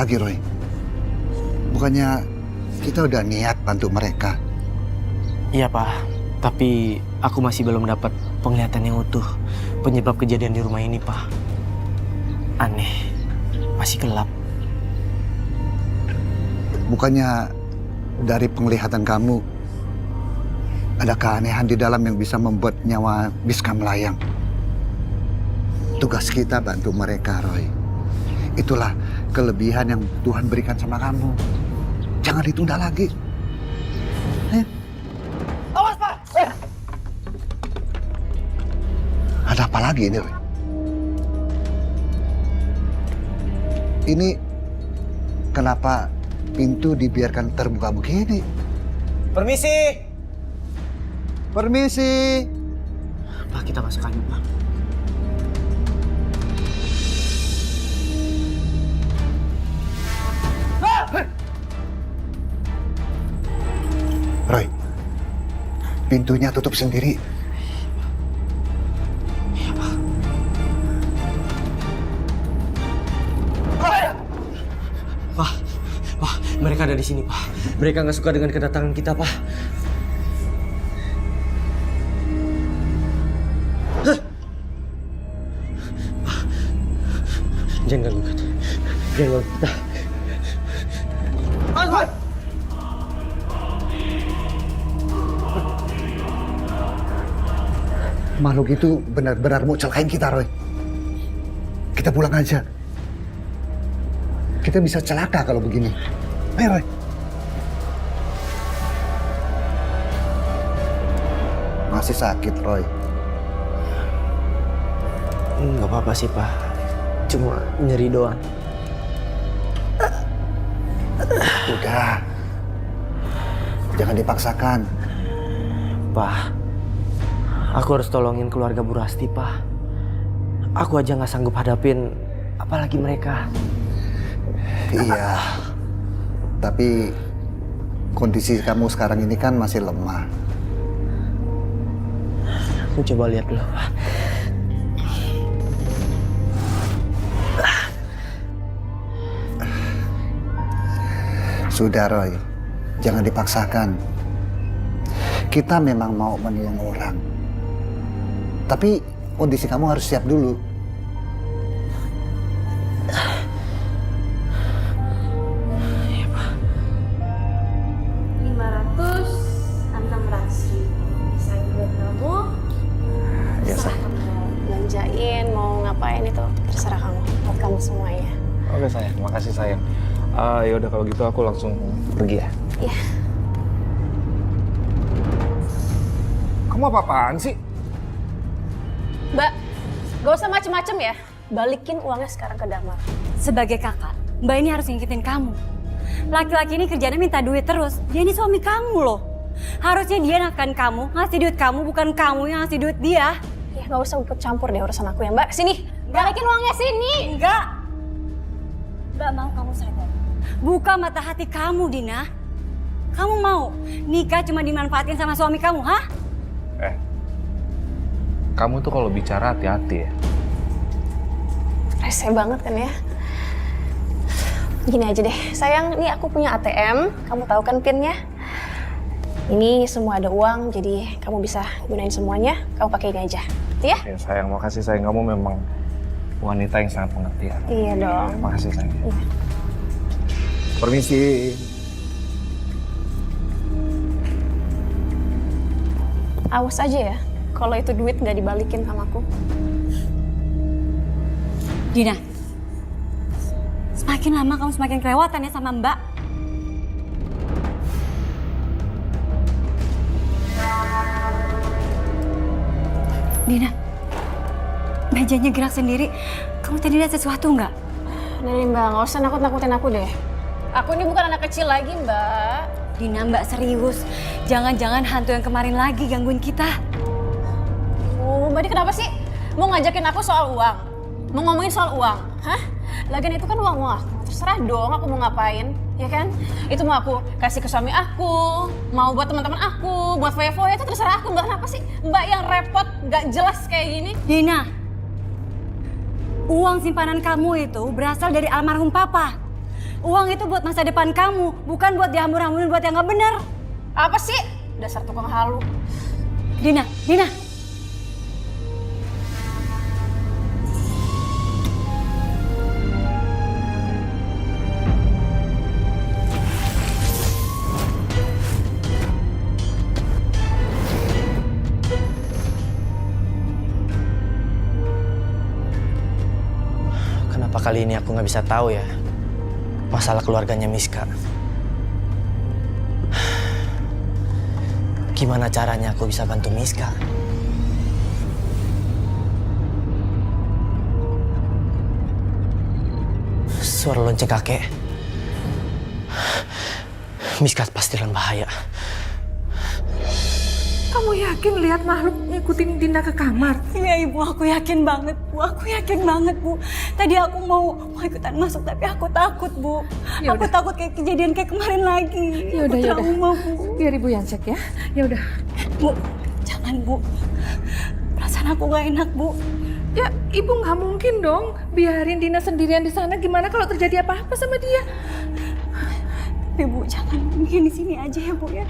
lagi, Roy? Bukannya kita udah niat bantu mereka? Iya, Pak. Tapi aku masih belum dapat penglihatan yang utuh penyebab kejadian di rumah ini, Pak. Aneh. Masih gelap. Bukannya dari penglihatan kamu ada keanehan di dalam yang bisa membuat nyawa Biska melayang? Tugas kita bantu mereka, Roy. Itulah kelebihan yang Tuhan berikan sama kamu. Jangan ditunda lagi. Awas, Pak! Ada apa lagi ini, Roy? Ini kenapa pintu dibiarkan terbuka begini? Permisi! Permisi. Pak, kita masuk aja, Pak. Roy, pintunya tutup sendiri. Pak, mereka ada di sini, Pak. Mereka nggak suka dengan kedatangan kita, Pak. Jangan ganggu kita. Jangan ganggu kita. Makhluk itu benar-benar mau celakain kita, Roy. Kita pulang aja. Kita bisa celaka kalau begini. Ayo, Roy. Masih sakit, Roy. Nggak apa-apa sih, Pak. Cuma nyeri doang. Udah. Jangan dipaksakan. Pak, aku harus tolongin keluarga Bu Rasti, Pak. Aku aja nggak sanggup hadapin, apalagi mereka. Iya. Tapi kondisi kamu sekarang ini kan masih lemah. Aku coba lihat dulu, Pak. Sudah, Roy. Jangan dipaksakan. Kita memang mau menolong orang. Tapi kondisi kamu harus siap dulu. Iya, Pak. 500 600 bisa buat kamu. Ya, Terserah kamu mau belanjain, mau ngapain itu terserah kamu. Buat kamu semuanya. Oke sayang, makasih sayang. Ya udah kalau gitu aku langsung pergi ya. Iya. Kamu apa-apaan sih? Mbak, gak usah macem-macem ya. Balikin uangnya sekarang ke Damar. Sebagai kakak, Mbak ini harus ngikutin kamu. Laki-laki ini kerjanya minta duit terus. Dia ini suami kamu loh. Harusnya dia nafkahin kamu, ngasih duit kamu, bukan kamu yang ngasih duit dia. Ya gak usah ikut campur deh urusan aku ya Mbak. Sini, balikin uangnya sini. Enggak. Enggak mau kamu sadar. Buka mata hati kamu, Dina. Kamu mau nikah cuma dimanfaatin sama suami kamu, hah? Kamu tuh kalau bicara hati-hati ya. Rese banget kan ya. Gini aja deh, sayang, ini aku punya ATM. Kamu tahu kan PIN-nya? Ini semua ada uang, jadi kamu bisa gunain semuanya. Kamu pakai ini aja, ya? Ya sayang, makasih sayang. Kamu memang wanita yang sangat pengertian. Iya dong. Makasih sayang. Iya. Permisi. Awas aja ya, kalau itu duit nggak dibalikin sama aku. Dina, semakin lama kamu semakin kelewatan ya sama Mbak. Dina, mejanya gerak sendiri. Kamu tadi lihat sesuatu nggak? Nih Mbak, nggak usah nakut-nakutin aku deh. Aku ini bukan anak kecil lagi Mbak. Dina, Mbak serius. Jangan-jangan hantu yang kemarin lagi gangguin kita. Oh, Mbak ini kenapa sih? Mau ngajakin aku soal uang? Mau ngomongin soal uang? Hah? Lagian itu kan uang aku. Terserah dong aku mau ngapain, ya kan? Itu mau aku kasih ke suami aku, mau buat teman-teman aku, buat foya-foya, itu terserah aku. Mbak kenapa sih? Mbak yang repot, gak jelas kayak gini. Dina, uang simpanan kamu itu berasal dari almarhum Papa. Uang itu buat masa depan kamu, bukan buat dihambur-hamburin buat yang nggak benar. Apa sih? Dasar tukang halu. Dina. Kenapa kali ini aku nggak bisa tahu ya masalah keluarganya Miska? Gimana caranya aku bisa bantu Miska? Suara lonceng kakek. Miska pasti dalam bahaya. Kamu yakin lihat makhluk ngikutin Dina ke kamar? Iya ibu, aku yakin banget bu. Tadi aku mau ikutan masuk tapi aku takut bu. Ya Aku udah. takut kayak kejadian kayak kemarin lagi. Ya udah, Aku ya udah. trauma bu. Biar ibu yang cek ya. Ya udah. Bu, jangan bu. Perasaan aku gak enak bu. Ya ibu nggak mungkin dong biarin Dina sendirian di sana. Gimana kalau terjadi apa-apa sama dia? Tapi bu, jangan mungkin di sini aja ya bu ya.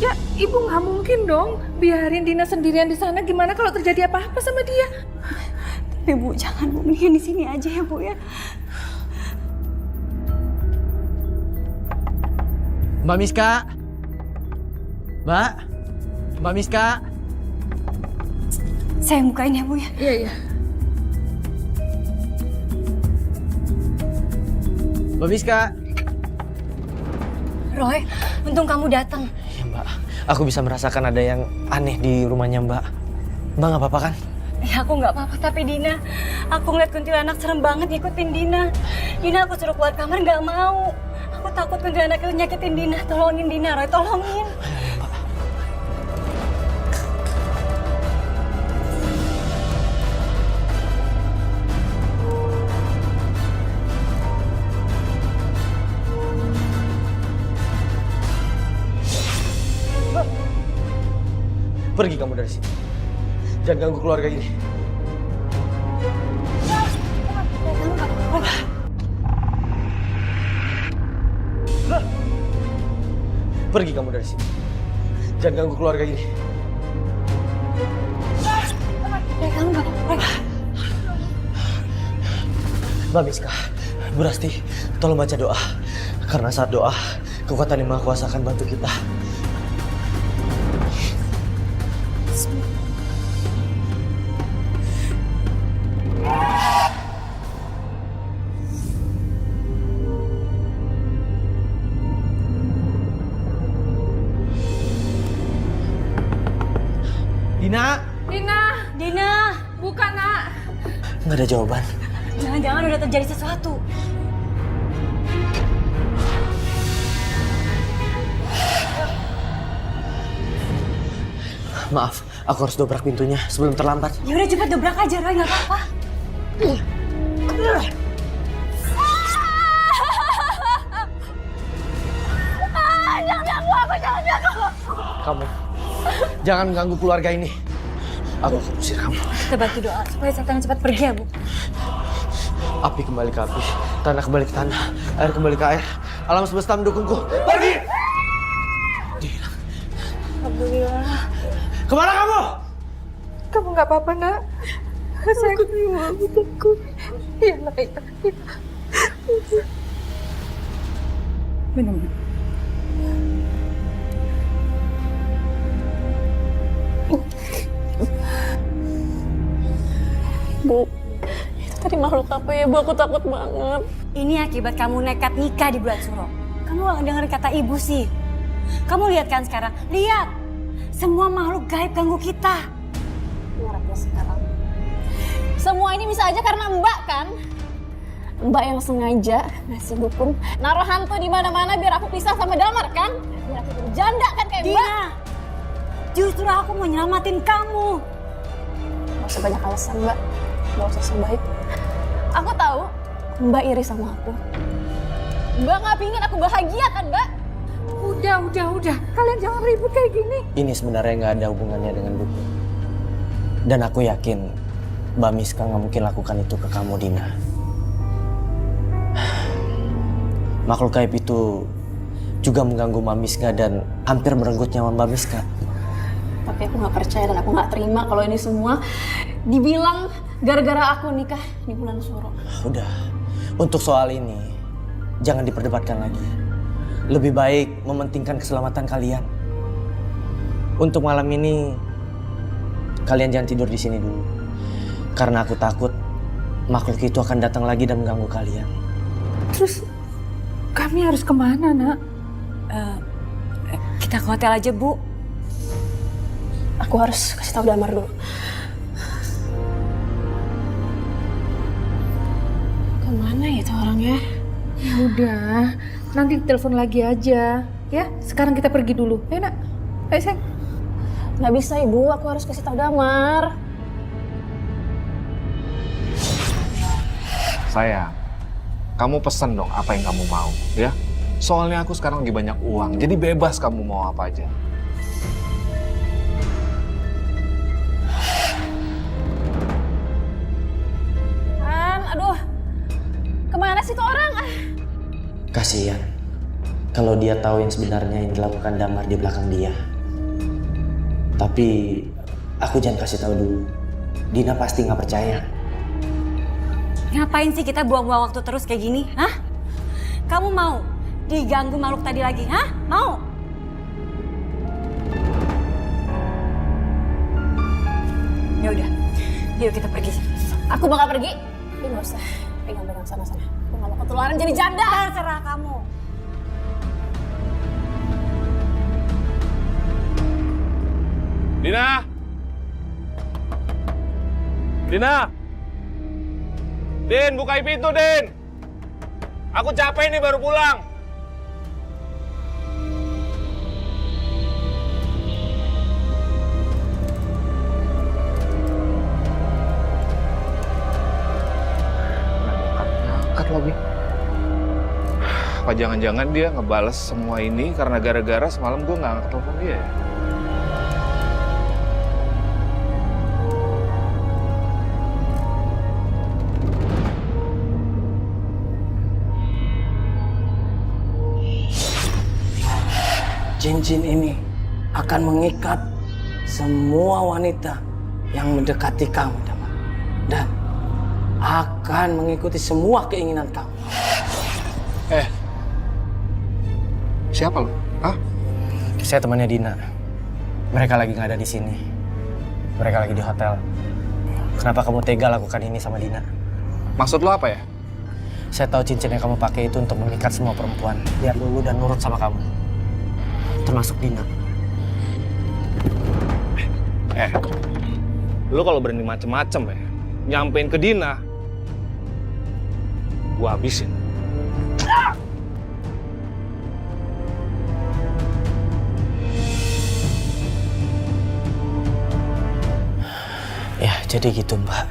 Ya ibu nggak mungkin dong biarin Dina sendirian di sana. Gimana kalau terjadi apa-apa sama dia? Tapi bu, jangan bu, mendingan di sini aja ya bu ya. Mbak Miska? Mbak Miska? Saya bukain ya bu ya. Iya iya. Mbak Miska? Roy, untung kamu datang. Ya Mbak, aku bisa merasakan ada yang aneh di rumahnya Mbak. Mbak nggak apa-apa kan? Ya aku nggak apa-apa, tapi Dina, aku ngeliat kuntilanak serem banget ngikutin Dina. Dina aku suruh keluar kamar nggak mau. Aku takut kuntilanak itu nyakitin Dina. Tolongin Dina, Roy, tolongin. Pergi kamu dari sini. Jangan ganggu keluarga ini. Pergi kamu dari sini. Jangan ganggu keluarga ini. Mbak Miska, Bu Rasti, tolong baca doa. Karena saat doa, kekuatan yang Maha Kuasa akan bantu kita. Dina! Dina, buka nak. Nggak ada jawaban. Jangan-jangan udah terjadi sesuatu. Maaf, aku harus dobrak pintunya sebelum terlambat. Ya udah cepet dobrak aja, Roy, nggak apa-apa. Kamu, jangan ganggu keluarga ini. Aku akan usir kamu. Kita bantu doa supaya setan cepat pergi ya, Bu. Api kembali ke api, tanah kembali ke tanah, air kembali ke air. Alam semesta mendukungku. Pergi! Hilang. Alhamdulillah. Kemana kamu? Kamu nggak apa-apa nak? Saya aku takut. Iya nak. Minum. Bu, itu tadi makhluk apa ya Bu? Aku takut banget. Ini akibat kamu nekat nikah di bulan Suro. Kamu gak dengerin kata ibu sih. Kamu lihat kan sekarang? Lihat! Semua makhluk gaib ganggu kita. Ngarepnya sekarang. Semua ini bisa aja karena Mbak kan? Mbak yang sengaja ngasih dukun, naruh hantu di mana-mana biar aku pisah sama Damar kan? Biar aku berjanda kan kayak Mbak? Dina! Justru aku mau nyelamatin kamu. Gak usah banyak alasan Mbak, gak usah so baik. Aku tahu Mbak iri sama aku. Mbak gak pingin aku bahagia kan Mbak? Udah. Kalian jangan ribut kayak gini. Ini sebenarnya nggak ada hubungannya dengan dukun. Dan aku yakin Mbak Miska nggak mungkin lakukan itu ke kamu, Dina. makhluk gaib itu juga mengganggu Mbak Miska dan hampir merenggut nyawa Mbak Miska. Tapi aku nggak percaya dan aku nggak terima kalau ini semua dibilang gara-gara aku nikah di bulan Suro. Udah, untuk soal ini jangan diperdebatkan lagi. Lebih baik mementingkan keselamatan kalian. Untuk malam ini kalian jangan tidur di sini dulu. Karena aku takut makhluk itu akan datang lagi dan mengganggu kalian. Terus kami harus kemana, Nak? Kita ke hotel aja, Bu. Aku harus kasih tahu Damar dulu. Kemana ya itu orangnya? Ya udah, nanti telepon lagi aja. Ya, sekarang kita pergi dulu. Ya, Nak? Ayo, sayang. Nggak bisa Ibu, aku harus kasih tahu Damar. Sayang, kamu pesen dong apa yang kamu mau, ya. Soalnya aku sekarang lagi banyak uang, jadi bebas kamu mau apa aja. Aduh, kemana sih tuh orang? Kasihan kalau dia tahu yang sebenarnya yang dilakukan Damar di belakang dia. Tapi aku jangan kasih tahu dulu. Dina pasti nggak percaya. Ngapain sih kita buang-buang waktu terus kayak gini? Hah? Kamu mau diganggu makhluk tadi lagi? Hah? Mau? Ya udah, yuk kita pergi. Aku bakal pergi. Tapi nggak usah pegang-pegang sana-sana. Aku nggak mau ketularan jadi janda. Terserah kamu. Dina! Dina! Din, bukain pintu, Din! Aku capek nih baru pulang. Angkat lagi. Apa jangan-jangan dia ngebales semua ini karena gara-gara semalam gue nggak angkat telepon dia ya? Cincin ini akan mengikat semua wanita yang mendekati kamu, Damar. Dan akan mengikuti semua keinginan kamu. Siapa lo? Hah? Saya temannya Dina. Mereka lagi nggak ada di sini. Mereka lagi di hotel. Kenapa kamu tega lakukan ini sama Dina? Maksud lo apa ya? Saya tahu cincin yang kamu pakai itu untuk mengikat semua perempuan biar lulu dan nurut sama kamu. Termasuk Dina. Lu kalau berani macem-macem ya, nyampein ke Dina, gua habisin. Ya, jadi gitu, Mbak.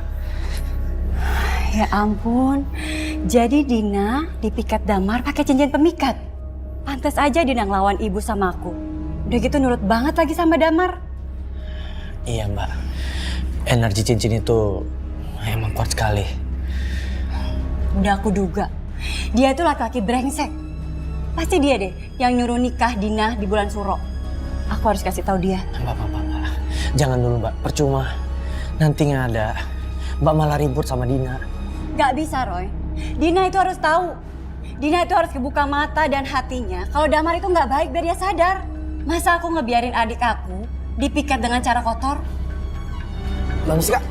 Ya ampun, jadi Dina dipikat Damar pakai cincin pemikat. Pantes aja Dina ngelawan ibu sama aku. Udah gitu nurut banget lagi sama Damar. Iya, Mbak. Energi cincin itu emang kuat sekali. Udah aku duga, dia itu laki-laki brengsek. Pasti dia deh yang nyuruh nikah Dina di bulan Suro. Aku harus kasih tahu dia. Mbak. Jangan dulu, Mbak. Percuma. Nanti nggak ada. Mbak malah ribut sama Dina. Gak bisa, Roy. Dina itu harus tahu. Dina itu harus kebuka mata dan hatinya kalau Damar itu nggak baik biar dia sadar. Masa aku ngebiarin adik aku dipikat dengan cara kotor? Mbak Miska.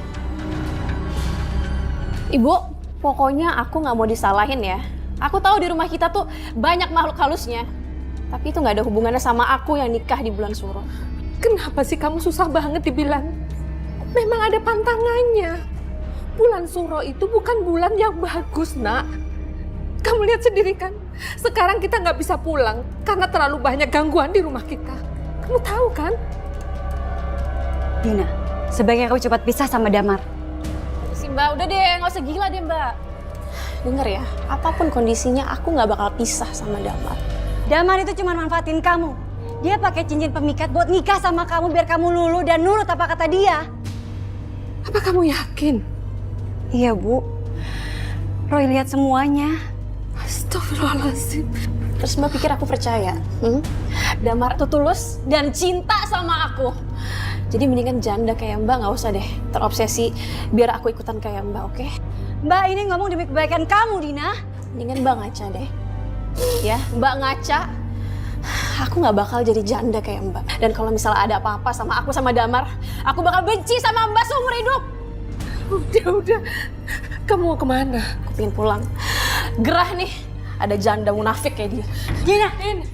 Ibu, pokoknya aku nggak mau disalahin ya. Aku tahu di rumah kita tuh banyak makhluk halusnya. Tapi itu nggak ada hubungannya sama aku yang nikah di bulan Suro. Kenapa sih kamu susah banget dibilang? Memang ada pantangannya. Bulan Suro itu bukan bulan yang bagus, Nak. Kamu lihat sendiri kan, sekarang kita nggak bisa pulang karena terlalu banyak gangguan di rumah kita. Kamu tahu kan? Dina, sebaiknya kamu cepat pisah sama Damar. Si Mbak, udah deh, nggak usah gila deh Mbak. Dengar ya, apapun kondisinya aku nggak bakal pisah sama Damar. Damar itu cuma manfaatin kamu. Dia pakai cincin pemikat buat nikah sama kamu biar kamu luluh dan nurut apa kata dia. Apa kamu yakin? Iya, Bu. Roy lihat semuanya. Astagfirullahaladzim. Terus Mbak pikir aku percaya? Damar tuh tulus dan cinta sama aku. Jadi mendingan janda kayak Mbak nggak usah deh terobsesi biar aku ikutan kayak Mbak, oke? Mbak ini ngomong demi kebaikan kamu, Dina. Mendingan Mbak ngaca deh. Ya, Mbak ngaca. Aku nggak bakal jadi janda kayak Mbak. Dan kalau misalnya ada apa-apa sama aku sama Damar, aku bakal benci sama Mbak seumur hidup. Udah. Kamu mau kemana? Aku pengen pulang. Gerah nih, ada janda munafik kayak dia. Dina, Din,